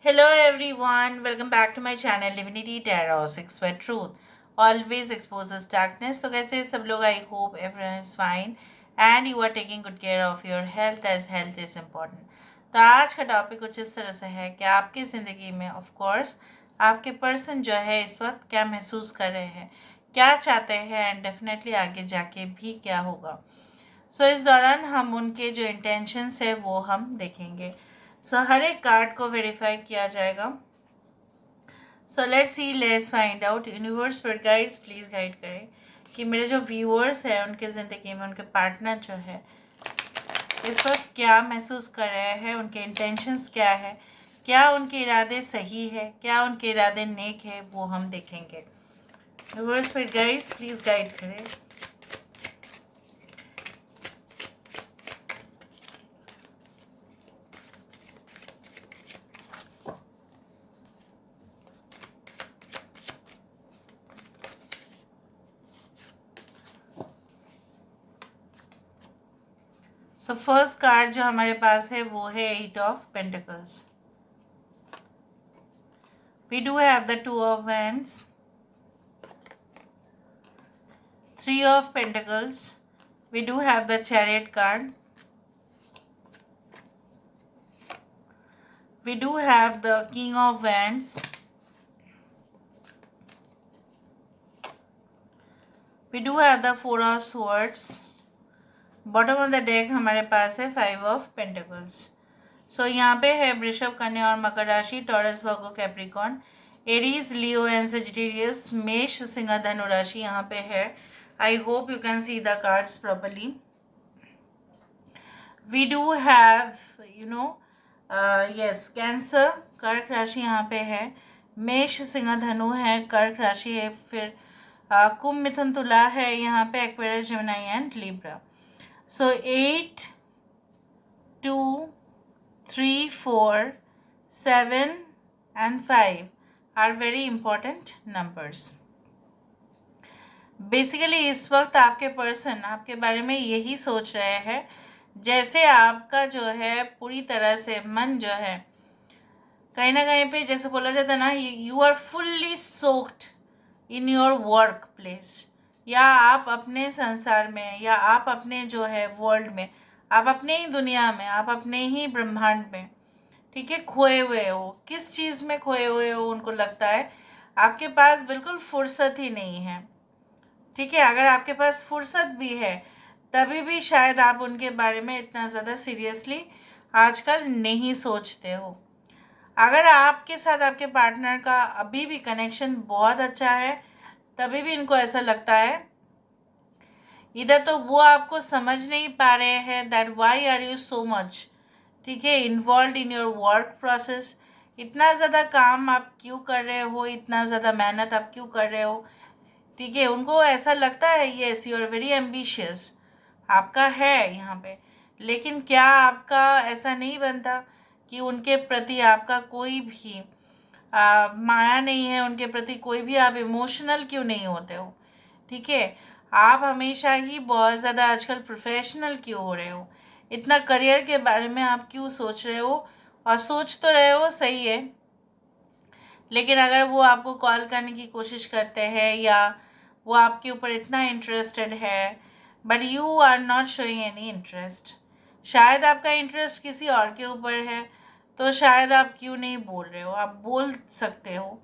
Hello everyone, welcome back to my channel Divinity Tarot 6 Word Truth. Always exposes darkness. तो कैसे हैं सब लोग? I hope everyone is fine and you are taking good care of your health as health is important. तो आज का topic कुछ इस तरह से है कि आपकी ज़िंदगी में ऑफ कोर्स आपके पर्सन जो है इस वक्त क्या महसूस कर रहे हैं, क्या चाहते हैं एंड डेफिनेटली आगे जाके भी क्या होगा. सो इस दौरान हम उनके जो इंटेंशंस है वो हम देखेंगे. हर एक कार्ड को वेरीफाई किया जाएगा. Let's find out. यूनिवर्स पर गाइड्स प्लीज़ गाइड करें कि मेरे जो व्यूअर्स हैं उनके ज़िंदगी में उनके पार्टनर जो है इस वक्त क्या महसूस कर रहे हैं, उनके इंटेंशंस क्या है, क्या उनके इरादे सही है, क्या उनके इरादे नेक है, वो हम देखेंगे. यूनिवर्स पर गाइड्स प्लीज़ गाइड करें. फर्स्ट कार्ड जो हमारे पास है वो है 8 of pentacles. We do have the 2 of wands, 3 of pentacles, we do have the chariot card, we do have the king of wands, we do have the 4 of swords. Bottom of the deck हमारे पास है 5 of pentacles. यहाँ पे है वृषभ, कन्या और मकर राशि, Taurus, Virgo, Capricorn, Aries, Leo and Sagittarius, मेष, सिंह, धनु राशि यहाँ पे है. I hope you can see the cards properly. We do have yes Cancer, कर्क राशि यहाँ पे है, मेष, सिंह, धनु है, कर्क राशि है, फिर कुंभ, मिथुन, तुला है यहाँ पे, Aquarius, Gemini and Libra. 8, 2, 3, 4, 7 and 5 are very important numbers. Basically इस वक्त आपके पर्सन आपके बारे में यही सोच रहे हैं जैसे आपका जो है पूरी तरह से मन जो है कहीं ना कहीं पे, जैसे बोला जाता है ना, you are fully soaked in your workplace, या आप अपने संसार में, या आप अपने जो है वर्ल्ड में, आप अपने ही दुनिया में, आप अपने ही ब्रह्मांड में, ठीक है, खोए हुए हो. किस चीज़ में खोए हुए हो उनको लगता है. आपके पास बिल्कुल फुर्सत ही नहीं है. ठीक है, अगर आपके पास फुर्सत भी है तभी भी शायद आप उनके बारे में इतना ज़्यादा सीरियसली आजकल नहीं सोचते हो. अगर आपके साथ आपके पार्टनर का अभी भी कनेक्शन बहुत अच्छा है तभी भी इनको ऐसा लगता है इधर तो वो आपको समझ नहीं पा रहे हैं that why are you so much, ठीक है, involve in your work process. इतना ज़्यादा काम आप क्यों कर रहे हो, इतना ज़्यादा मेहनत आप क्यों कर रहे हो. ठीक है, उनको ऐसा लगता है yes you are very ambitious, आपका है यहाँ पे, लेकिन क्या आपका ऐसा नहीं बनता कि उनके प्रति आपका कोई भी माया नहीं है, उनके प्रति कोई भी आप इमोशनल क्यों नहीं होते हो. ठीक है, आप हमेशा ही बहुत ज़्यादा आजकल प्रोफेशनल क्यों हो रहे हो, इतना करियर के बारे में आप क्यों सोच रहे हो. और सोच तो रहे हो सही है, लेकिन अगर वो आपको कॉल करने की कोशिश करते हैं या वो आपके ऊपर इतना इंटरेस्टेड है but you are not showing any interest, शायद आपका इंटरेस्ट किसी और के ऊपर है, तो शायद आप क्यों नहीं बोल रहे हो. आप बोल सकते हो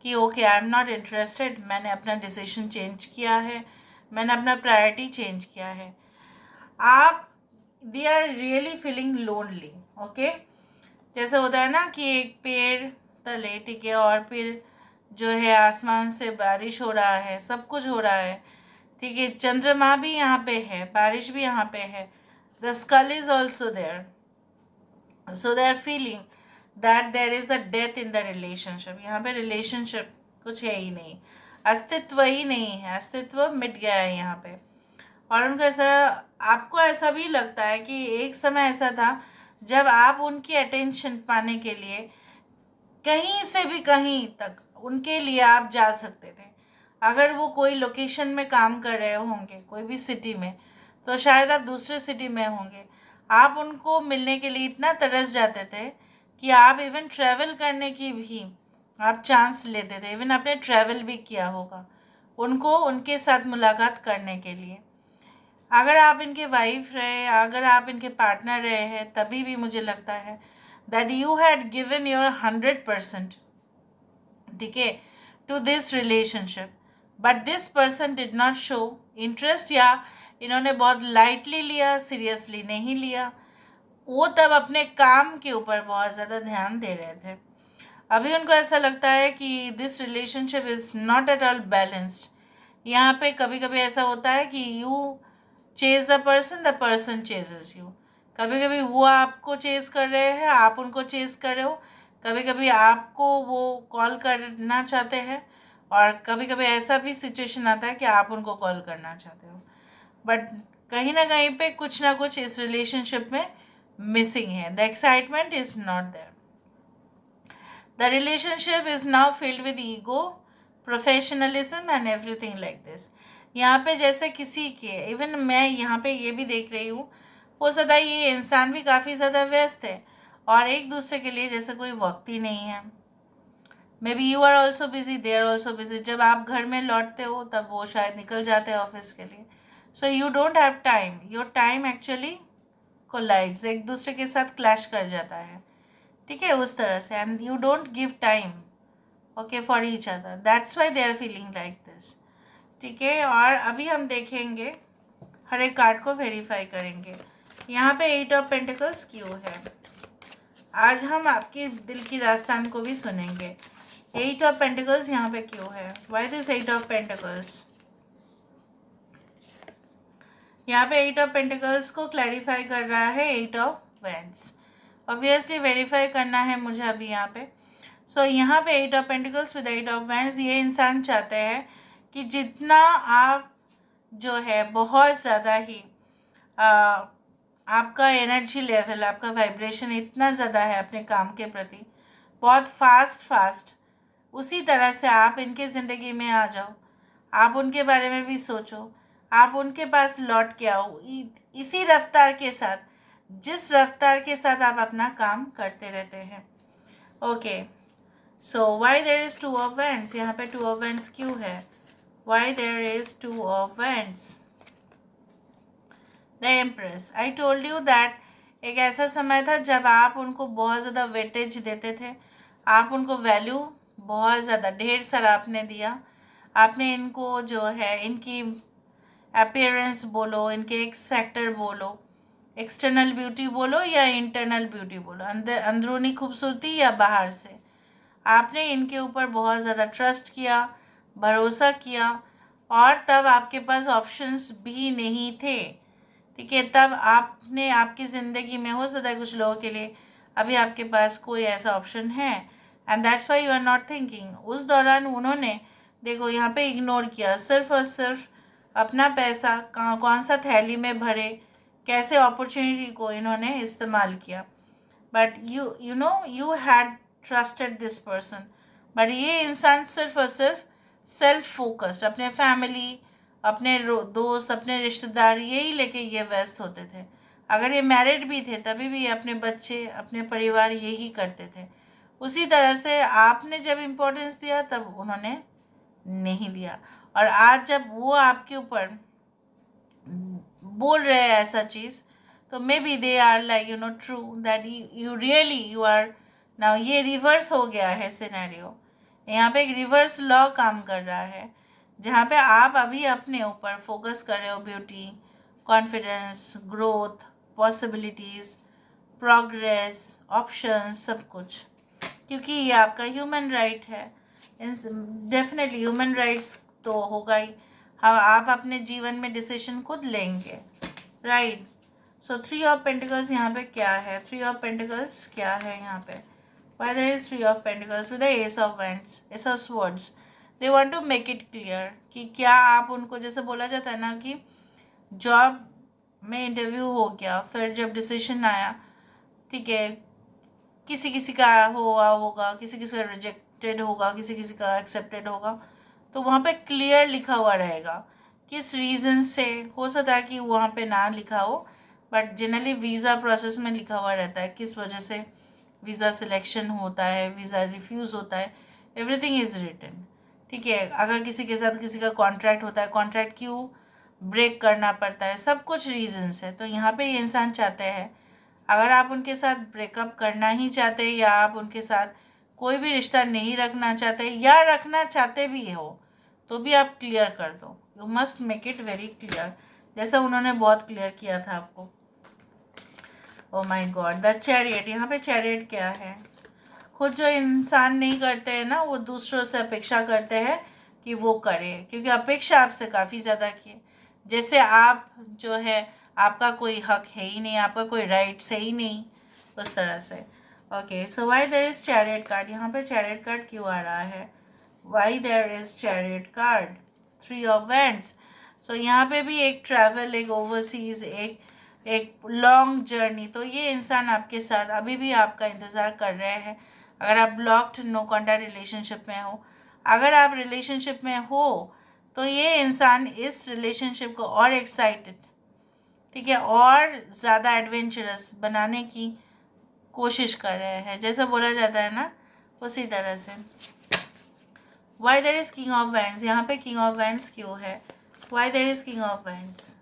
कि okay I am not interested, मैंने अपना डिसीजन चेंज किया है, मैंने अपना प्रायोरिटी चेंज किया है. आप they are really feeling lonely. Okay, जैसे होता है ना कि एक पेड़ तले, ठीक है, और फिर जो है आसमान से बारिश हो रहा है, सब कुछ हो रहा है, ठीक है, चंद्रमा भी यहाँ पे है, बारिश भी यहाँ पे है, the skull is also there. So they are feeling that there is a death in the relationship. यहाँ पे रिलेशनशिप कुछ है ही नहीं, अस्तित्व ही नहीं है, अस्तित्व मिट गया है यहाँ पे. और उनको ऐसा, आपको ऐसा भी लगता है कि एक समय ऐसा था जब आप उनकी अटेंशन पाने के लिए कहीं से भी कहीं तक उनके लिए आप जा सकते थे. अगर वो कोई लोकेशन में काम कर रहे होंगे कोई भी सिटी में, तो शायद आप दूसरे सिटी में होंगे, आप उनको मिलने के लिए इतना तरस जाते थे कि आप इवन ट्रैवल करने की भी आप चांस लेते थे, इवन आपने ट्रैवल भी किया होगा उनको उनके साथ मुलाकात करने के लिए। अगर आप इनके वाइफ रहे, अगर आप इनके पार्टनर रहे हैं, तभी भी मुझे लगता है that you had given your 100%, ठीक है, to this relationship, but this person did not show interest, या इन्होंने बहुत लाइटली लिया, सीरियसली नहीं लिया। वो तब अपने काम के ऊपर बहुत ज़्यादा ध्यान दे रहे थे। अभी उनको ऐसा लगता है कि this relationship is not at all balanced. यहाँ पे कभी कभी ऐसा होता है कि you chase the person ceases you. कभी कभी वो आपको चेज कर रहे हैं, आप उनको चेज कर रहे हो। कभी कभी आपको वो कॉल करना चाहते हैं, और कभी कभी ऐसा भी सिचुएशन आता है कि आप उनको कॉल करना चाहते हो। बट कहीं पे कुछ ना कुछ इस रिलेशनशिप में मिसिंग है। The excitement is not there. The relationship is now filled with ego, professionalism and everything like this. यहाँ पे जैसे किसी के, इवन मैं यहाँ पे ये भी देख रही हूँ, हो सकता है ये इंसान भी काफ़ी ज़्यादा व्यस्त है और एक दूसरे के लिए जैसे कोई वक्त ही नहीं है। Maybe you are also busy, they are also busy. जब आप घर में लौटते हो तब वो शायद निकल जाते हैं ऑफिस के लिए। So you don't have time, your time actually collides, एक दूसरे के साथ क्लैश कर जाता है, ठीक है, उस तरह से। And you don't give time, okay, for each other, that's why they are feeling like this, ठीक है। और अभी हम देखेंगे, हर एक कार्ड को वेरीफाई करेंगे। यहाँ पे 8 ऑफ पेंटिकल्स क्यों है, आज हम आपकी दिल की दास्तान को भी सुनेंगे। 8 ऑफ पेंटिकल्स यहाँ पे क्यों है, व्हाई दिस 8 ऑफ पेंटिकल्स। यहाँ पे 8 ऑफ पेंटिकल्स को क्लैरिफाई कर रहा है 8 ऑफ वैंड्स। ऑब्वियसली वेरीफाई करना है मुझे अभी यहाँ पे। सो यहाँ पे 8 of pentacles with 8 of wands, ये इंसान चाहते हैं कि जितना आप जो है बहुत ज़्यादा ही आपका एनर्जी लेवल, आपका वाइब्रेशन इतना ज़्यादा है अपने काम के प्रति, बहुत फास्ट उसी तरह से आप इनके ज़िंदगी में आ जाओ, आप उनके बारे में भी सोचो, आप उनके पास लौट के आओ इसी रफ्तार के साथ, जिस रफ्तार के साथ आप अपना काम करते रहते हैं। Okay, so why there is 2 of wands, यहाँ पे 2 ऑफ वैंड्स क्यों है, why there is 2 of wands. The empress, I told you that एक ऐसा समय था जब आप उनको बहुत ज़्यादा वेटेज देते थे, आप उनको वैल्यू बहुत ज़्यादा ढेर सारा आपने दिया। आपने इनको जो है इनकी अपीयरेंस बोलो, इनके एक्स फैक्टर बोलो, एक्सटर्नल ब्यूटी बोलो या इंटरनल ब्यूटी बोलो, अंदरूनी खूबसूरती या बाहर से, आपने इनके ऊपर बहुत ज़्यादा ट्रस्ट किया, भरोसा किया, और तब आपके पास ऑप्शंस भी नहीं थे, ठीक है। तब आपने आपकी ज़िंदगी में, हो सकता है कुछ लोगों के लिए अभी आपके पास कोई ऐसा ऑप्शन है, and that's why you are not thinking. उस दौरान उन्होंने देखो यहाँ पे इग्नोर किया, सिर्फ और सिर्फ अपना पैसा कौन सा थैली में भरे, कैसे अपॉर्चुनिटी को इन्होंने इस्तेमाल किया। But you know you had trusted this person, but ये इंसान सिर्फ और सिर्फ सेल्फ फोकस्ड, अपने फैमिली, अपने दोस्त, अपने रिश्तेदार, यही लेके ये व्यस्त होते थे। अगर ये मैरिड भी थे तभी भी अपने बच्चे, अपने परिवार, यही करते थे। उसी तरह से आपने जब इम्पोर्टेंस दिया तब उन्होंने नहीं दिया, और आज जब वो आपके ऊपर बोल रहे हैं ऐसा चीज़, तो maybe they are like true that you really you are now. ये रिवर्स हो गया है सिनेरियो, यहाँ पे एक रिवर्स लॉ काम कर रहा है, जहाँ पे आप अभी अपने ऊपर फोकस कर रहे हो, beauty, confidence, growth, possibilities, progress, options, सब कुछ, क्योंकि ये आपका ह्यूमन राइट है। डेफिनेटली ह्यूमन राइट्स तो होगा ही, हाँ, आप अपने जीवन में डिसीजन खुद लेंगे, राइट। सो 3 ऑफ पेंटिकल्स यहाँ पे क्या है, 3 ऑफ पेंटिकल्स क्या है यहाँ पे, why there is 3 of pentacles with the ace of wands, ace of swords। they want to make it clear कि क्या आप उनको, जैसे बोला जाता है ना कि जॉब में इंटरव्यू हो गया, फिर जब डिसीजन आया, ठीक है, किसी किसी का हुआ होगा, किसी किसी का रिजेक्टेड होगा, किसी किसी का एक्सेप्टेड होगा, तो वहाँ पे क्लियर लिखा हुआ रहेगा किस रीज़न से। हो सकता है कि वहाँ पे ना लिखा हो, बट जनरली वीज़ा प्रोसेस में लिखा हुआ रहता है किस वजह से वीज़ा सिलेक्शन होता है, वीज़ा रिफ्यूज़ होता है, एवरीथिंग इज़ रिटन। ठीक है, अगर किसी के साथ किसी का कॉन्ट्रैक्ट होता है, कॉन्ट्रैक्ट क्यों ब्रेक करना पड़ता है, सब कुछ रीजंस है। तो यहाँ पे ये इंसान चाहते हैं, अगर आप उनके साथ ब्रेकअप करना ही चाहते या आप उनके साथ कोई भी रिश्ता नहीं रखना चाहते या रखना चाहते भी हो, तो भी आप क्लियर कर दो। You must make it very clear, जैसा उन्होंने बहुत क्लियर किया था आपको। Oh my God, the chariot. यहाँ पे चैरियट क्या है? खुद जो इंसान नहीं करते हैं ना, वो दूसरों से अपेक्षा करते हैं कि वो करे, क्योंकि अपेक्षा आपसे काफ़ी ज़्यादा की है। जैसे आप जो है, आपका कोई हक है ही नहीं, आपका कोई राइट्स है ही नहीं, उस तरह से। Okay, so why there is chariot card. यहाँ पे चैरियट कार्ड क्यों आ रहा है? Why there is chariot card? 3 of wands. So यहाँ पे भी एक ट्रैवल, एक ओवरसीज, एक लॉन्ग जर्नी। तो ये इंसान आपके साथ अभी भी आपका इंतज़ार कर रहे हैं। अगर आप ब्लॉक्ड नो कॉन्टैक्ट रिलेशनशिप में हो, अगर आप रिलेशनशिप में हो, तो ये इंसान इस रिलेशनशिप को और एक्साइटेड, ठीक है, और ज़्यादा एडवेंचरस बनाने की कोशिश कर रहे हैं, जैसा बोला जाता है ना, उसी तरह से। Why there is king of wands. यहाँ पे किंग ऑफ वैंड्स क्यों है? Why there is king of wands?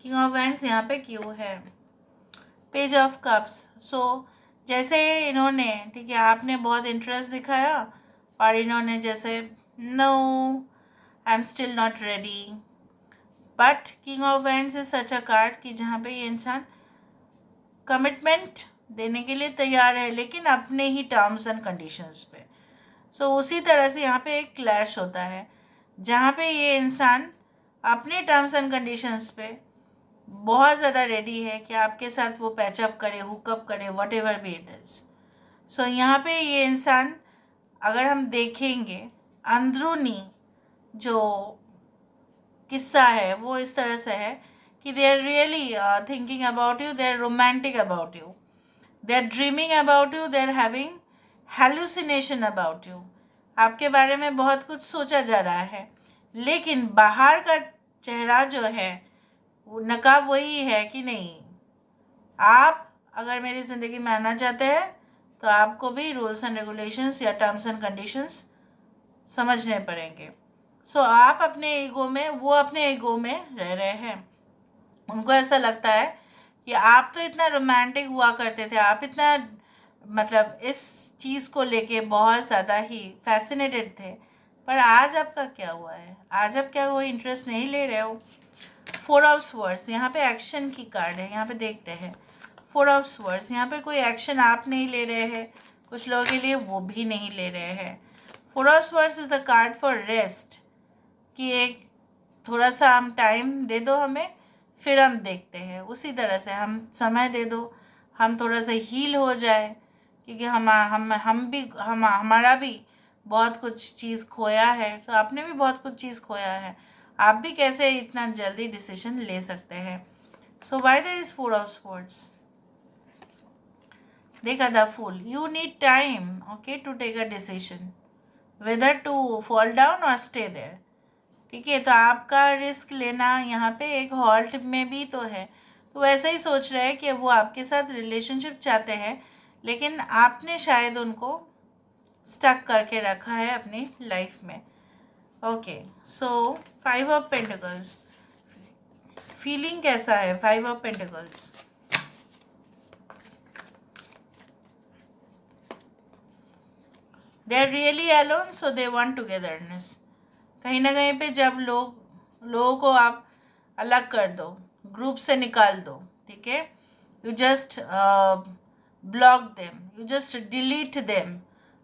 King of wands यहाँ पे क्यों है? Page of cups. सो जैसे इन्होंने, ठीक है, आपने बहुत इंटरेस्ट दिखाया और इन्होंने जैसे no, I am still not ready. But king of wands is such a card कि जहाँ पे ये इंसान कमिटमेंट देने के लिए तैयार है, लेकिन अपने ही टर्म्स एंड कंडीशंस पे। सो उसी तरह से यहाँ पे एक क्लैश होता है, जहाँ पे ये इंसान अपने टर्म्स एंड कंडीशंस पे बहुत ज़्यादा रेडी है कि आपके साथ वो पैचअप करे, हुकअप करे, whatever be it is. So यहाँ पे ये इंसान, अगर हम देखेंगे अंदरूनी जो किस्सा है, वो इस तरह से है कि they are really thinking about you, they are romantic about you, they are dreaming about you, they are having hallucination about you. आपके बारे में बहुत कुछ सोचा जा रहा है, लेकिन बाहर का चेहरा जो है, वो नकाब वही है कि नहीं, आप अगर मेरी ज़िंदगी में आना चाहते हैं तो आपको भी रूल्स एंड रेगुलेशंस या टर्म्स एंड कंडीशंस समझने पड़ेंगे। सो आप अपने ईगो में, वो अपने ईगो में रह रहे हैं। उनको ऐसा लगता है कि आप तो इतना रोमांटिक हुआ करते थे, आप इतना मतलब इस चीज़ को लेके बहुत ज़्यादा ही फैसिनेटेड थे, पर आज आपका क्या हुआ है? आज आप क्या वो इंटरेस्ट नहीं ले रहे हो? 4 ऑफ स्वर्ड्स। यहाँ पे एक्शन की कार्ड है, यहाँ पे देखते हैं 4 ऑफ स्वर्ड्स। यहाँ पे कोई एक्शन आप नहीं ले रहे हैं, कुछ लोगों के लिए वो भी नहीं ले रहे हैं। 4 of swords is the card for rest, कि एक थोड़ा सा हम टाइम दे दो हमें, फिर हम देखते हैं। उसी तरह से हम समय दे दो, हम थोड़ा सा हील हो जाए, क्योंकि हमारा भी बहुत कुछ चीज़ खोया है, तो आपने भी बहुत कुछ चीज़ खोया है। आप भी कैसे इतना जल्दी डिसीजन ले सकते हैं? So why there is 4 of swords? देखा the fool. You need time, okay, to take a decision whether to fall down और स्टे देयर। ठीक है, तो आपका रिस्क लेना यहाँ पे एक हॉल्ट में भी तो है। तो वैसे ही सोच रहे हैं कि वो आपके साथ रिलेशनशिप चाहते हैं, लेकिन आपने शायद उनको स्टक करके रखा है अपनी लाइफ में। Okay, so 5 of pentacles. Feeling कैसा है 5 of pentacles? They are really alone, so they want togetherness. कहीं ना कहीं पे जब लोगों को आप अलग कर दो, ग्रुप से निकाल दो, ठीक है, you just block them, you just delete them,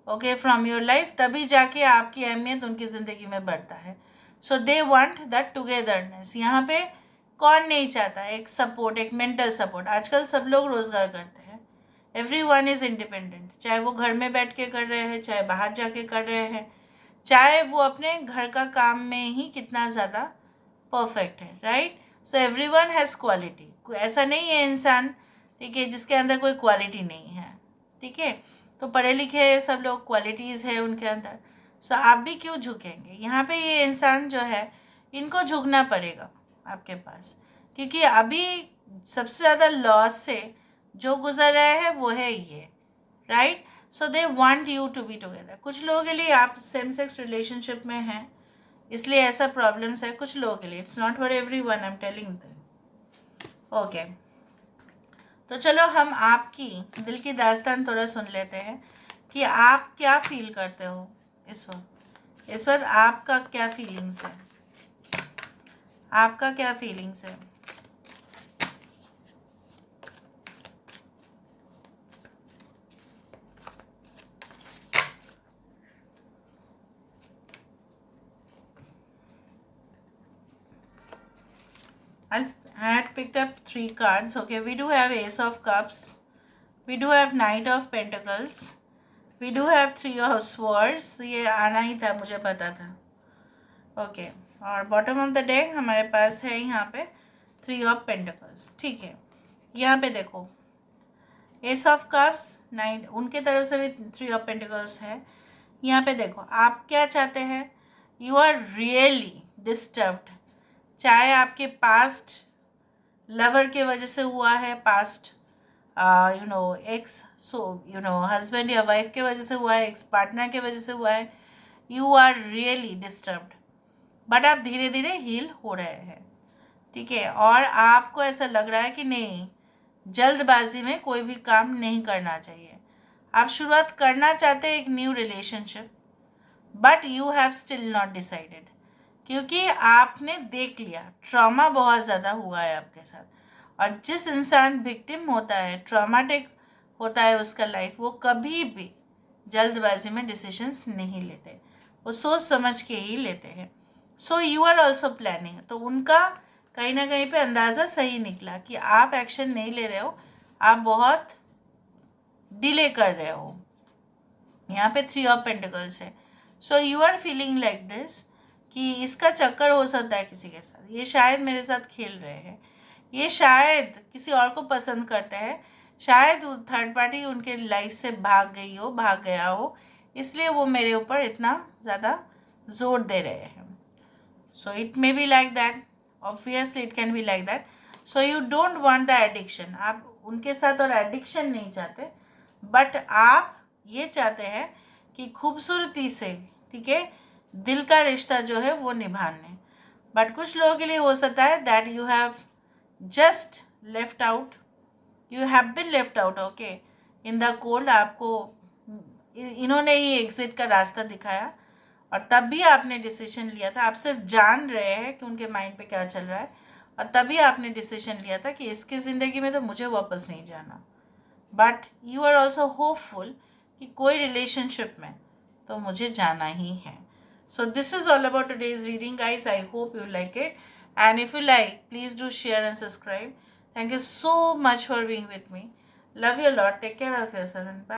okay, from your life, तभी जाके आपकी अहमियत उनकी ज़िंदगी में बढ़ता है। सो दे वांट दैट टुगेदरनेस। यहाँ पे कौन नहीं चाहता एक सपोर्ट, एक मेंटल सपोर्ट? आजकल सब लोग रोज़गार करते हैं, एवरी वन इज़ इंडिपेंडेंट, चाहे वो घर में बैठ के कर रहे हैं, चाहे बाहर जाके कर रहे हैं, चाहे वो अपने घर का काम में ही कितना ज़्यादा परफेक्ट है, right? So every one has quality. ऐसा नहीं है इंसान, ठीक है, जिसके अंदर कोई क्वालिटी नहीं है, ठीक है। तो पढ़े लिखे सब लोग, क्वालिटीज़ है उनके अंदर। सो आप भी क्यों झुकेंगे? यहाँ पे ये इंसान जो है, इनको झुकना पड़ेगा आपके पास, क्योंकि अभी सबसे ज़्यादा लॉस से जो गुजर रहा है वो है ये, right? So they want you to be together. कुछ लोगों के लिए आप सेम सेक्स रिलेशनशिप में हैं, इसलिए ऐसा प्रॉब्लम्स है कुछ लोगों के लिए. It's not for everyone, I am telling them. Okay, तो चलो हम आपकी दिल की दास्तान थोड़ा सुन लेते हैं कि आप क्या फील करते हो इस वक्त. इस वक्त आपका क्या फीलिंग्स है, आपका क्या फीलिंग्स है. I had picked up 3 cards. Okay, we do have Ace of Cups. We do have Knight of Pentacles. We do have 3 of Swords. ये आना ही था, मुझे पता था. ओके, और बॉटम ऑफ द डेक हमारे पास है यहाँ पे 3 ऑफ पेंटिकल्स. ठीक है, यहाँ पे देखो एस ऑफ कप्स, 9, उनके तरफ से भी 3 ऑफ पेंटिकल्स है. यहाँ पे देखो आप क्या चाहते हैं. यू आर रियली डिस्टर्ब्ड, चाहे आपके पास्ट लवर के वजह से हुआ है, पास्ट एक्स, सो हस्बैंड या वाइफ के वजह से हुआ है, एक्स पार्टनर के वजह से हुआ है. You are really disturbed, but आप धीरे धीरे हील हो रहे हैं. ठीक है, और आपको ऐसा लग रहा है कि नहीं, जल्दबाजी में कोई भी काम नहीं करना चाहिए. आप शुरुआत करना चाहते हैं एक new relationship, but you have still not decided, क्योंकि आपने देख लिया ट्रॉमा बहुत ज़्यादा हुआ है आपके साथ. और जिस इंसान विक्टिम होता है, ट्रॉमाटिक होता है उसका लाइफ, वो कभी भी जल्दबाजी में डिसीजंस नहीं लेते, वो सोच समझ के ही लेते हैं. So you are also planning. तो उनका कहीं ना कहीं पे अंदाज़ा सही निकला कि आप एक्शन नहीं ले रहे हो, आप बहुत डिले कर रहे हो. यहाँ पे 3 ऑफ पेंटिकल्स है. So you are feeling like this कि इसका चक्कर हो सकता है किसी के साथ, ये शायद मेरे साथ खेल रहे हैं, ये शायद किसी और को पसंद करते हैं, शायद थर्ड पार्टी उनके लाइफ से भाग गई हो, भाग गया हो, इसलिए वो मेरे ऊपर इतना ज़्यादा जोर दे रहे हैं. So it may be like that, obviously it can be like that. So you don't want the addiction, आप उनके साथ और एडिक्शन नहीं चाहते, बट आप ये चाहते हैं कि खूबसूरती से, ठीक है, दिल का रिश्ता जो है वो निभाने. बट कुछ लोगों के लिए हो सकता है that you have just left out, you have been left out, okay, in the cold. आपको इन्होंने ही एग्जिट का रास्ता दिखाया और तब भी आपने डिसीजन लिया था. आप सिर्फ जान रहे हैं कि उनके माइंड पे क्या चल रहा है, और तभी आपने डिसीजन लिया था कि इसकी ज़िंदगी में तो मुझे वापस नहीं जाना. But you are also hopeful कि कोई रिलेशनशिप में तो मुझे जाना ही है. So this is all about today's reading, guys. I hope you like it, and if you like, please do share and subscribe. Thank you so much for being with me. Love you a lot. Take care of yourself and bye.